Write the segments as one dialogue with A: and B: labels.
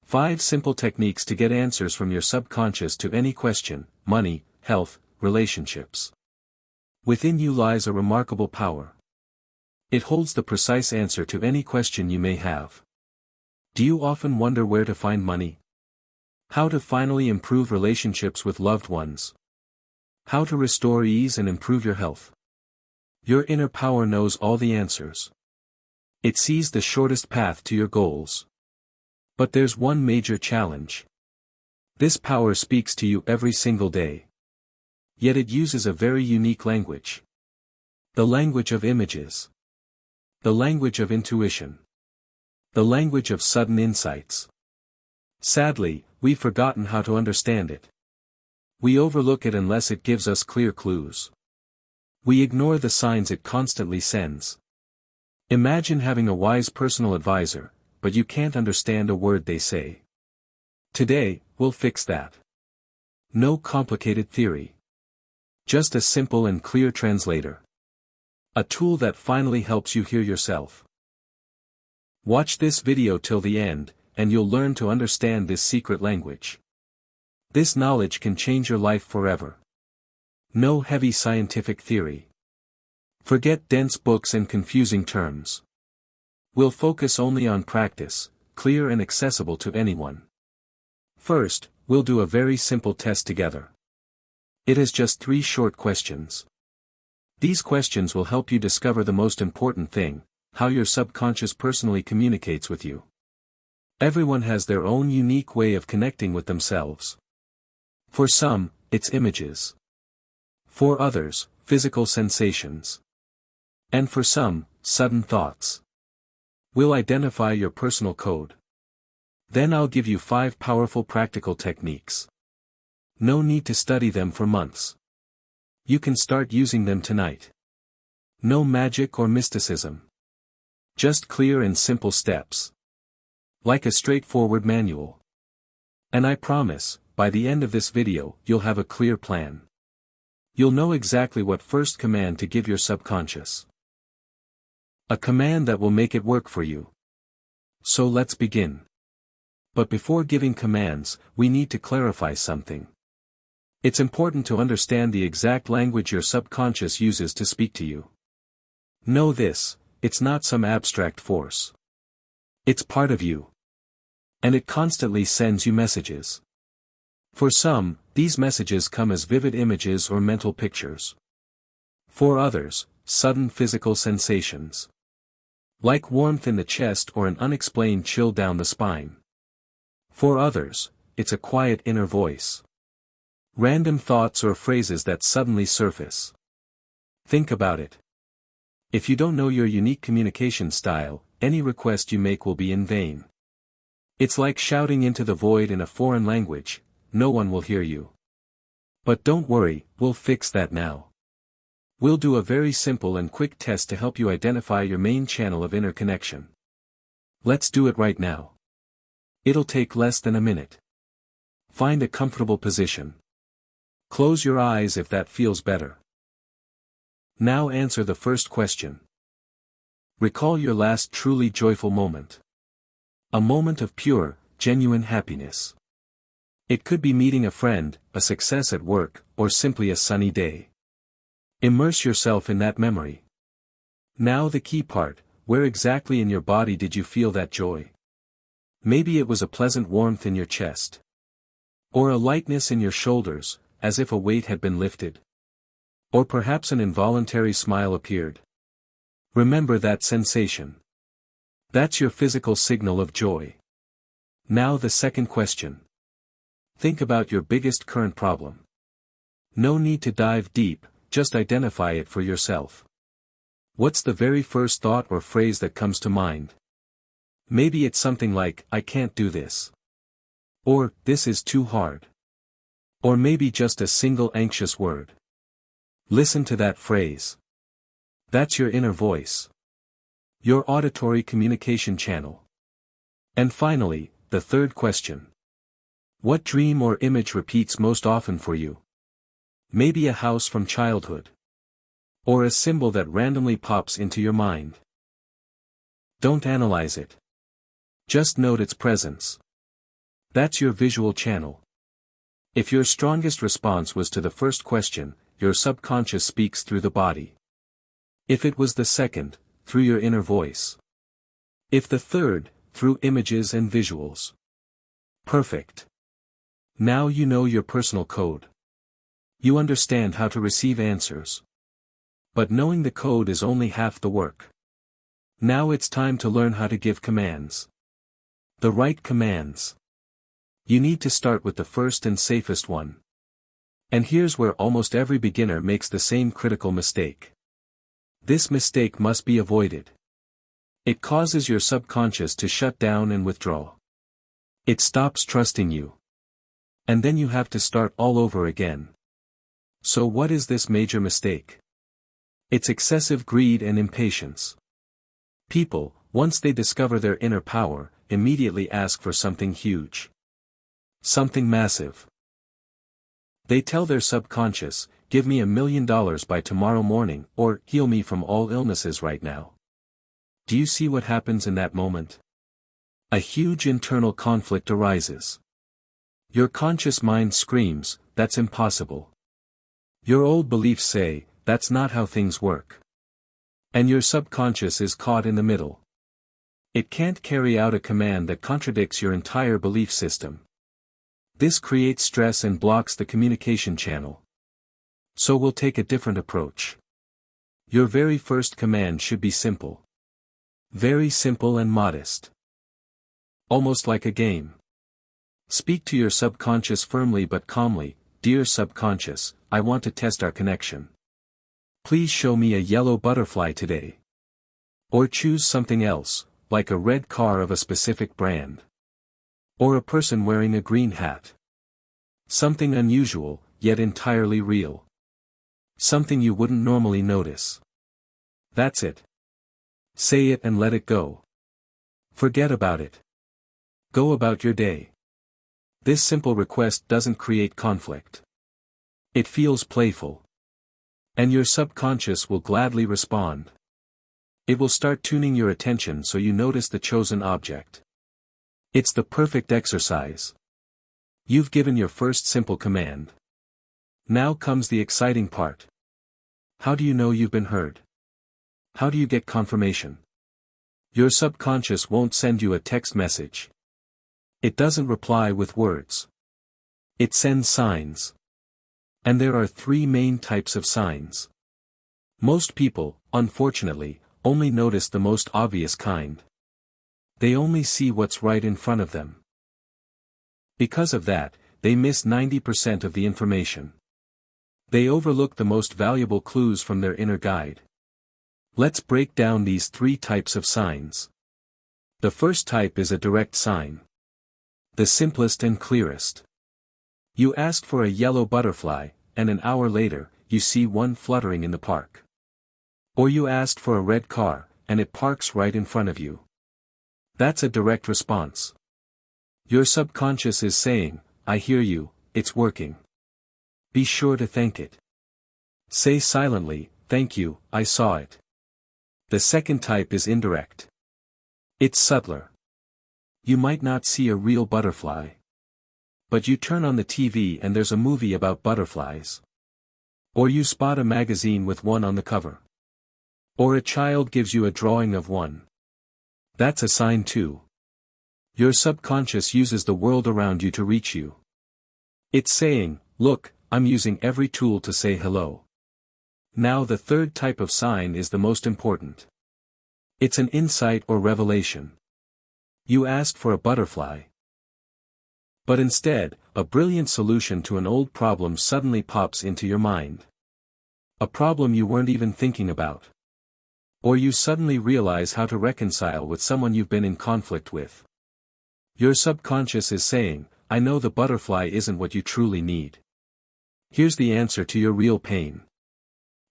A: 5 simple techniques to get answers from your subconscious to any question: money, health, relationships. Within you lies a remarkable power. It holds the precise answer to any question you may have. Do you often wonder where to find money? How to finally improve relationships with loved ones? How to restore ease and improve your health? Your inner power knows all the answers. It sees the shortest path to your goals. But there's one major challenge. This power speaks to you every single day. Yet it uses a very unique language. The language of images. The language of intuition. The language of sudden insights. Sadly, we've forgotten how to understand it. We overlook it unless it gives us clear clues. We ignore the signs it constantly sends. Imagine having a wise personal advisor, but you can't understand a word they say. Today, we'll fix that. No complicated theory. Just a simple and clear translator. A tool that finally helps you hear yourself. Watch this video till the end, and you'll learn to understand this secret language. This knowledge can change your life forever. No heavy scientific theory. Forget dense books and confusing terms. We'll focus only on practice, clear and accessible to anyone. First, we'll do a very simple test together. It has just 3 short questions. These questions will help you discover the most important thing: how your subconscious personally communicates with you. Everyone has their own unique way of connecting with themselves. For some, it's images. For others, physical sensations. And for some, sudden thoughts. We'll identify your personal code. Then I'll give you 5 powerful practical techniques. No need to study them for months. You can start using them tonight. No magic or mysticism. Just clear and simple steps. Like a straightforward manual. And I promise, by the end of this video, you'll have a clear plan. You'll know exactly what first command to give your subconscious. A command that will make it work for you. So let's begin. But before giving commands, we need to clarify something. It's important to understand the exact language your subconscious uses to speak to you. Know this: it's not some abstract force. It's part of you. And it constantly sends you messages. For some, these messages come as vivid images or mental pictures. For others, sudden physical sensations. Like warmth in the chest or an unexplained chill down the spine. For others, it's a quiet inner voice. Random thoughts or phrases that suddenly surface. Think about it. If you don't know your unique communication style, any request you make will be in vain. It's like shouting into the void in a foreign language: no one will hear you. But don't worry, we'll fix that now. We'll do a very simple and quick test to help you identify your main channel of inner connection. Let's do it right now. It'll take less than a minute. Find a comfortable position. Close your eyes if that feels better. Now answer the first question. Recall your last truly joyful moment. A moment of pure, genuine happiness. It could be meeting a friend, a success at work, or simply a sunny day. Immerse yourself in that memory. Now the key part: where exactly in your body did you feel that joy? Maybe it was a pleasant warmth in your chest. Or a lightness in your shoulders, as if a weight had been lifted. Or perhaps an involuntary smile appeared. Remember that sensation. That's your physical signal of joy. Now the second question. Think about your biggest current problem. No need to dive deep, just identify it for yourself. What's the very first thought or phrase that comes to mind? Maybe it's something like, "I can't do this." Or, "This is too hard." Or maybe just a single anxious word. Listen to that phrase. That's your inner voice. Your auditory communication channel. And finally, the third question. What dream or image repeats most often for you? Maybe a house from childhood. Or a symbol that randomly pops into your mind. Don't analyze it. Just note its presence. That's your visual channel. If your strongest response was to the first question, your subconscious speaks through the body. If it was the second, through your inner voice. If the third, through images and visuals. Perfect. Now you know your personal code. You understand how to receive answers. But knowing the code is only half the work. Now it's time to learn how to give commands. The right commands. You need to start with the first and safest one. And here's where almost every beginner makes the same critical mistake. This mistake must be avoided. It causes your subconscious to shut down and withdraw. It stops trusting you. And then you have to start all over again. So what is this major mistake? It's excessive greed and impatience. People, once they discover their inner power, immediately ask for something huge. Something massive. They tell their subconscious, give me $1 million by tomorrow morning, or heal me from all illnesses right now. Do you see what happens in that moment? A huge internal conflict arises. Your conscious mind screams, that's impossible. Your old beliefs say, that's not how things work. And your subconscious is caught in the middle. It can't carry out a command that contradicts your entire belief system. This creates stress and blocks the communication channel. So we'll take a different approach. Your very first command should be simple. Very simple and modest. Almost like a game. Speak to your subconscious firmly but calmly, dear subconscious, I want to test our connection. Please show me a yellow butterfly today. Or choose something else, like a red car of a specific brand. Or a person wearing a green hat. Something unusual, yet entirely real. Something you wouldn't normally notice. That's it. Say it and let it go. Forget about it. Go about your day. This simple request doesn't create conflict. It feels playful. And your subconscious will gladly respond. It will start tuning your attention so you notice the chosen object. It's the perfect exercise. You've given your first simple command. Now comes the exciting part. How do you know you've been heard? How do you get confirmation? Your subconscious won't send you a text message. It doesn't reply with words. It sends signs. And there are 3 main types of signs. Most people, unfortunately, only notice the most obvious kind. They only see what's right in front of them. Because of that, they miss 90% of the information. They overlook the most valuable clues from their inner guide. Let's break down these 3 types of signs. The first type is a direct sign. The simplest and clearest. You ask for a yellow butterfly, and an hour later, you see one fluttering in the park. Or you asked for a red car, and it parks right in front of you. That's a direct response. Your subconscious is saying, I hear you, it's working. Be sure to thank it. Say silently, thank you, I saw it. The second type is indirect. It's subtler. You might not see a real butterfly. But you turn on the TV and there's a movie about butterflies. Or you spot a magazine with one on the cover. Or a child gives you a drawing of one. That's a sign too. Your subconscious uses the world around you to reach you. It's saying, look, I'm using every tool to say hello. Now the third type of sign is the most important. It's an insight or revelation. You asked for a butterfly. But instead, a brilliant solution to an old problem suddenly pops into your mind. A problem you weren't even thinking about. Or you suddenly realize how to reconcile with someone you've been in conflict with. Your subconscious is saying, I know the butterfly isn't what you truly need. Here's the answer to your real pain.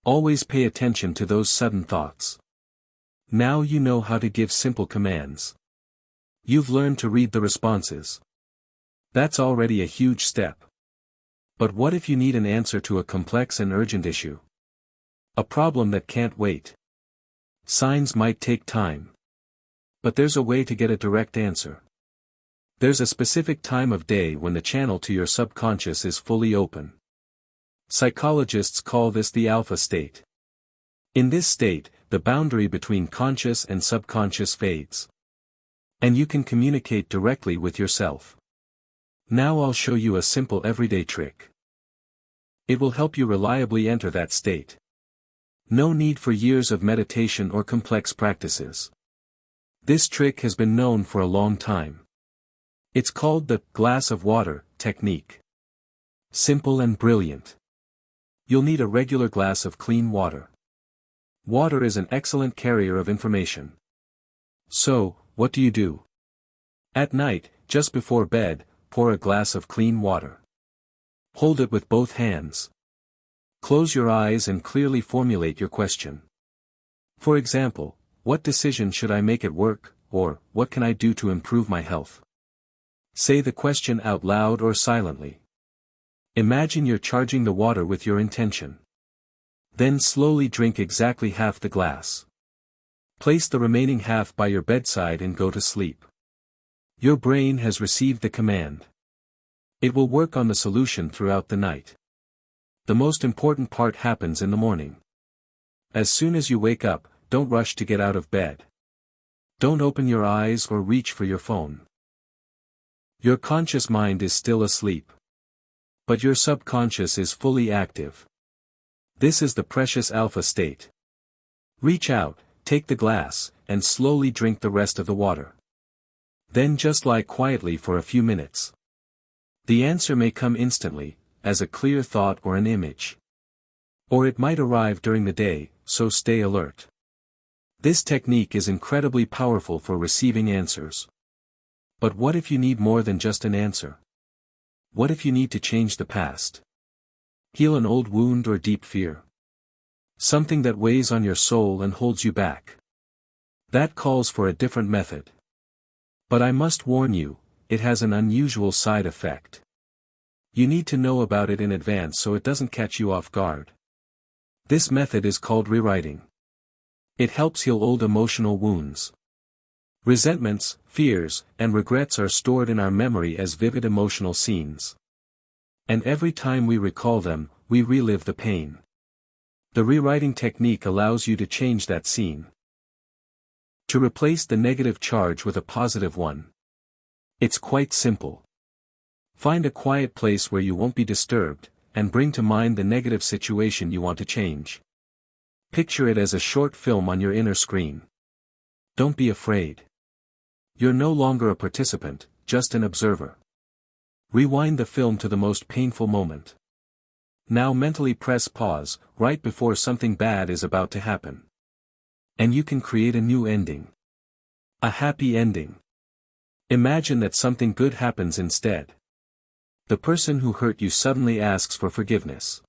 A: Always pay attention to those sudden thoughts. Now you know how to give simple commands. You've learned to read the responses. That's already a huge step. But what if you need an answer to a complex and urgent issue? A problem that can't wait. Signs might take time. But there's a way to get a direct answer. There's a specific time of day when the channel to your subconscious is fully open. Psychologists call this the alpha state. In this state, the boundary between conscious and subconscious fades. And you can communicate directly with yourself. Now I'll show you a simple everyday trick. It will help you reliably enter that state. No need for years of meditation or complex practices. This trick has been known for a long time. It's called the glass of water technique. Simple and brilliant. You'll need a regular glass of clean water. Water is an excellent carrier of information. So, what do? At night, just before bed, pour a glass of clean water. Hold it with both hands. Close your eyes and clearly formulate your question. For example, what decision should I make at work, or what can I do to improve my health? Say the question out loud or silently. Imagine you're charging the water with your intention. Then slowly drink exactly half the glass. Place the remaining half by your bedside and go to sleep. Your brain has received the command. It will work on the solution throughout the night. The most important part happens in the morning. As soon as you wake up, don't rush to get out of bed. Don't open your eyes or reach for your phone. Your conscious mind is still asleep. But your subconscious is fully active. This is the precious alpha state. Reach out, take the glass, and slowly drink the rest of the water. Then just lie quietly for a few minutes. The answer may come instantly, as a clear thought or an image. Or it might arrive during the day, so stay alert. This technique is incredibly powerful for receiving answers. But what if you need more than just an answer? What if you need to change the past? Heal an old wound or deep fear? Something that weighs on your soul and holds you back. That calls for a different method. But I must warn you, it has an unusual side effect. You need to know about it in advance so it doesn't catch you off guard. This method is called rewriting. It helps heal old emotional wounds. Resentments, fears, and regrets are stored in our memory as vivid emotional scenes. And every time we recall them, we relive the pain. The rewriting technique allows you to change that scene. To replace the negative charge with a positive one. It's quite simple. Find a quiet place where you won't be disturbed, and bring to mind the negative situation you want to change. Picture it as a short film on your inner screen. Don't be afraid. You're no longer a participant, just an observer. Rewind the film to the most painful moment. Now mentally press pause, right before something bad is about to happen. And you can create a new ending. A happy ending. Imagine that something good happens instead. The person who hurt you suddenly asks for forgiveness.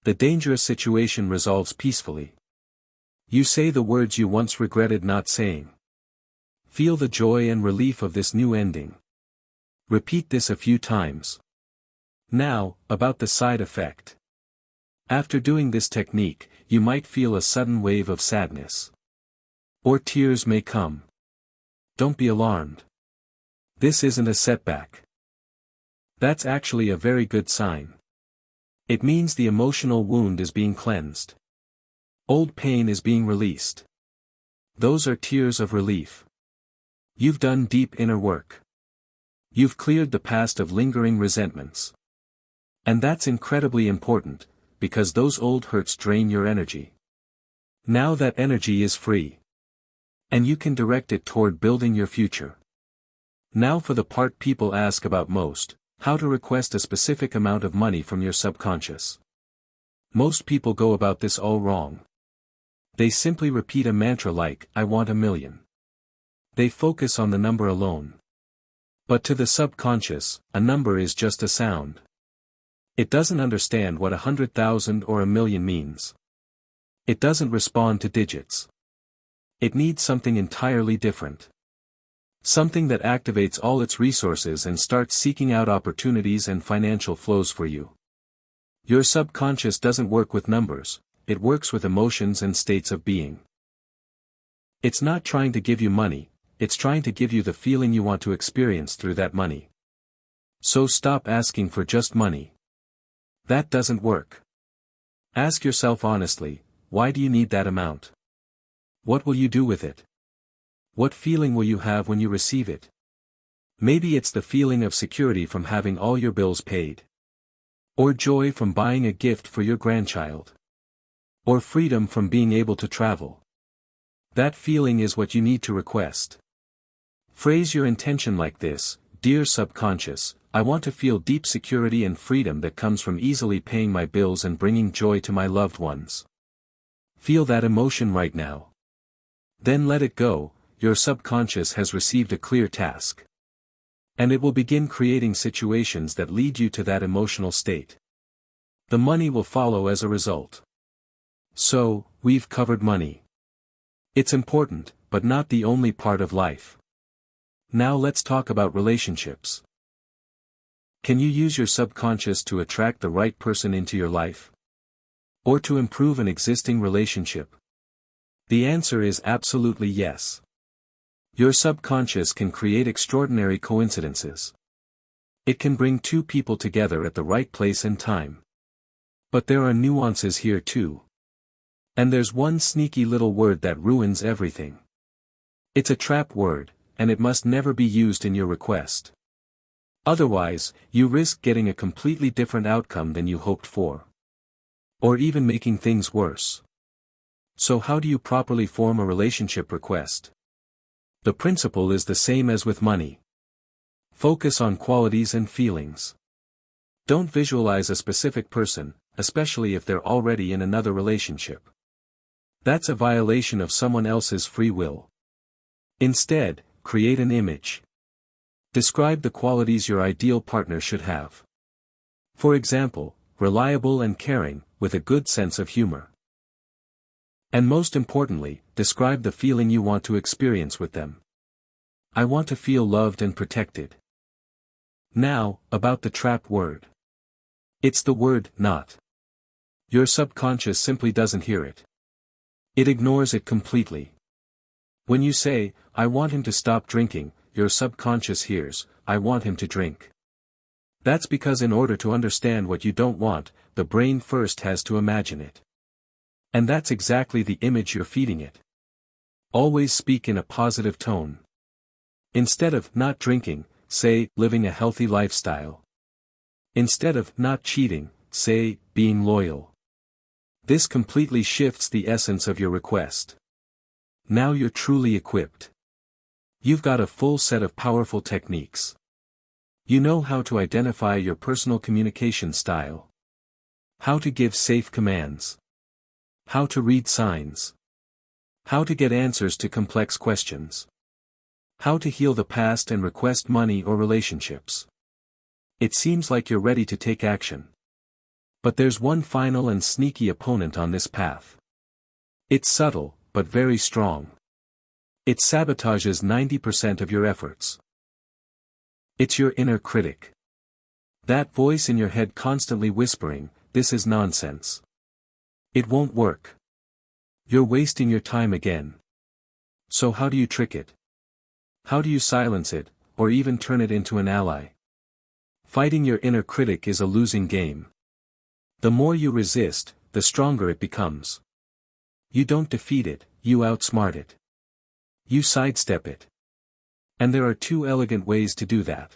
A: The dangerous situation resolves peacefully. You say the words you once regretted not saying. Feel the joy and relief of this new ending. Repeat this a few times. Now, about the side effect. After doing this technique, you might feel a sudden wave of sadness. Or tears may come. Don't be alarmed. This isn't a setback. That's actually a very good sign. It means the emotional wound is being cleansed. Old pain is being released. Those are tears of relief. You've done deep inner work. You've cleared the past of lingering resentments. And that's incredibly important, because those old hurts drain your energy. Now that energy is free. And you can direct it toward building your future. Now for the part people ask about most, how to request a specific amount of money from your subconscious. Most people go about this all wrong. They simply repeat a mantra like, I want $1 million. They focus on the number alone. But to the subconscious, a number is just a sound. It doesn't understand what 100,000 or 1,000,000 means. It doesn't respond to digits. It needs something entirely different. Something that activates all its resources and starts seeking out opportunities and financial flows for you. Your subconscious doesn't work with numbers, it works with emotions and states of being. It's not trying to give you money, it's trying to give you the feeling you want to experience through that money. So stop asking for just money. That doesn't work. Ask yourself honestly, why do you need that amount? What will you do with it? What feeling will you have when you receive it? Maybe it's the feeling of security from having all your bills paid. Or joy from buying a gift for your grandchild. Or freedom from being able to travel. That feeling is what you need to request. Phrase your intention like this: Dear subconscious, I want to feel deep security and freedom that comes from easily paying my bills and bringing joy to my loved ones. Feel that emotion right now. Then let it go. Your subconscious has received a clear task. And it will begin creating situations that lead you to that emotional state. The money will follow as a result. So, we've covered money. It's important, but not the only part of life. Now let's talk about relationships. Can you use your subconscious to attract the right person into your life? Or to improve an existing relationship? The answer is absolutely yes. Your subconscious can create extraordinary coincidences. It can bring two people together at the right place and time. But there are nuances here too. And there's one sneaky little word that ruins everything. It's a trap word, and it must never be used in your request. Otherwise, you risk getting a completely different outcome than you hoped for. Or even making things worse. So how do you properly form a relationship request? The principle is the same as with money. Focus on qualities and feelings. Don't visualize a specific person, especially if they're already in another relationship. That's a violation of someone else's free will. Instead, create an image. Describe the qualities your ideal partner should have. For example, reliable and caring, with a good sense of humor. And most importantly, describe the feeling you want to experience with them. I want to feel loved and protected. Now, about the trap word. It's the word "not." Your subconscious simply doesn't hear it. It ignores it completely. When you say, I want him to stop drinking, your subconscious hears, I want him to drink. That's because in order to understand what you don't want, the brain first has to imagine it. And that's exactly the image you're feeding it. Always speak in a positive tone. Instead of not drinking, say living a healthy lifestyle. Instead of not cheating, say being loyal. This completely shifts the essence of your request. Now you're truly equipped. You've got a full set of powerful techniques. You know how to identify your personal communication style. How to give safe commands. How to read signs. How to get answers to complex questions. How to heal the past and request money or relationships. It seems like you're ready to take action. But there's one final and sneaky opponent on this path. It's subtle, but very strong. It sabotages 90% of your efforts. It's your inner critic. That voice in your head constantly whispering, this is nonsense. It won't work. You're wasting your time again. So how do you trick it? How do you silence it, or even turn it into an ally? Fighting your inner critic is a losing game. The more you resist, the stronger it becomes. You don't defeat it, you outsmart it. You sidestep it. And there are two elegant ways to do that.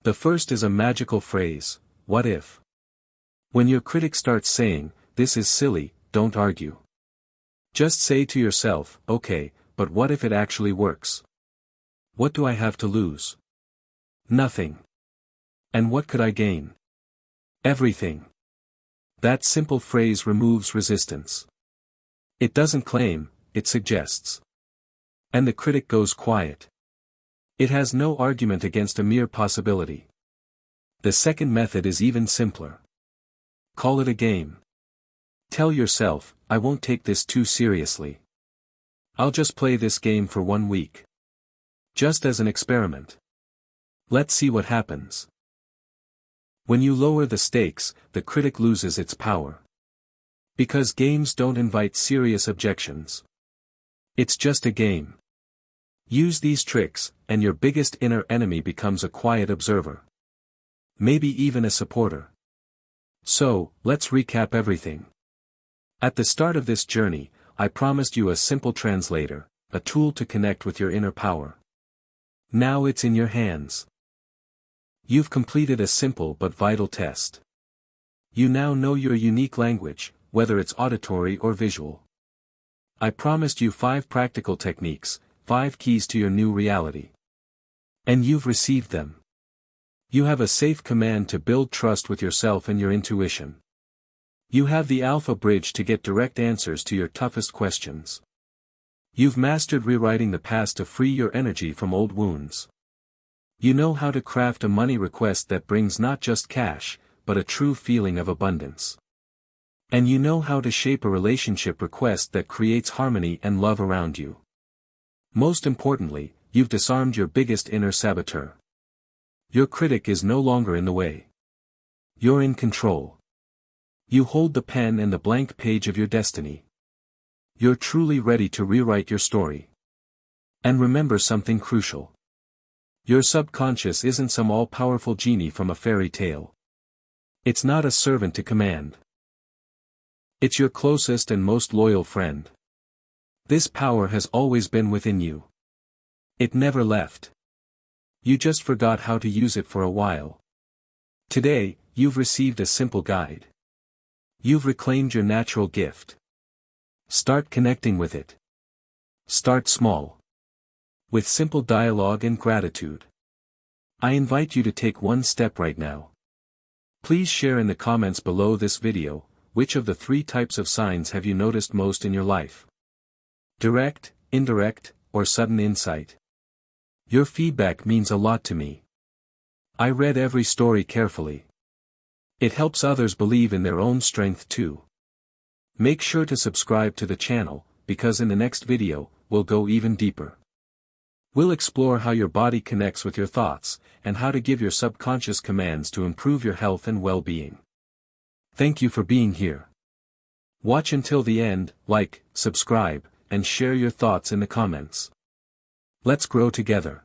A: The first is a magical phrase, what if? When your critic starts saying, this is silly, don't argue. Just say to yourself, okay, but what if it actually works? What do I have to lose? Nothing. And what could I gain? Everything. That simple phrase removes resistance. It doesn't claim, it suggests. And the critic goes quiet. It has no argument against a mere possibility. The second method is even simpler. Call it a game. Tell yourself, I won't take this too seriously. I'll just play this game for 1 week. Just as an experiment. Let's see what happens. When you lower the stakes, the critic loses its power. Because games don't invite serious objections. It's just a game. Use these tricks, and your biggest inner enemy becomes a quiet observer. Maybe even a supporter. So, let's recap everything. At the start of this journey, I promised you a simple translator, a tool to connect with your inner power. Now it's in your hands. You've completed a simple but vital test. You now know your unique language, whether it's auditory or visual. I promised you 5 practical techniques, 5 keys to your new reality. And you've received them. You have a safe command to build trust with yourself and your intuition. You have the Alpha Bridge to get direct answers to your toughest questions. You've mastered rewriting the past to free your energy from old wounds. You know how to craft a money request that brings not just cash, but a true feeling of abundance. And you know how to shape a relationship request that creates harmony and love around you. Most importantly, you've disarmed your biggest inner saboteur. Your critic is no longer in the way. You're in control. You hold the pen and the blank page of your destiny. You're truly ready to rewrite your story. And remember something crucial. Your subconscious isn't some all-powerful genie from a fairy tale. It's not a servant to command. It's your closest and most loyal friend. This power has always been within you. It never left. You just forgot how to use it for a while. Today, you've received a simple guide. You've reclaimed your natural gift. Start connecting with it. Start small. With simple dialogue and gratitude. I invite you to take one step right now. Please share in the comments below this video, which of the 3 types of signs have you noticed most in your life? Direct, indirect, or sudden insight? Your feedback means a lot to me. I read every story carefully. It helps others believe in their own strength too. Make sure to subscribe to the channel, because in the next video, we'll go even deeper. We'll explore how your body connects with your thoughts, and how to give your subconscious commands to improve your health and well-being. Thank you for being here. Watch until the end, like, subscribe, and share your thoughts in the comments. Let's grow together.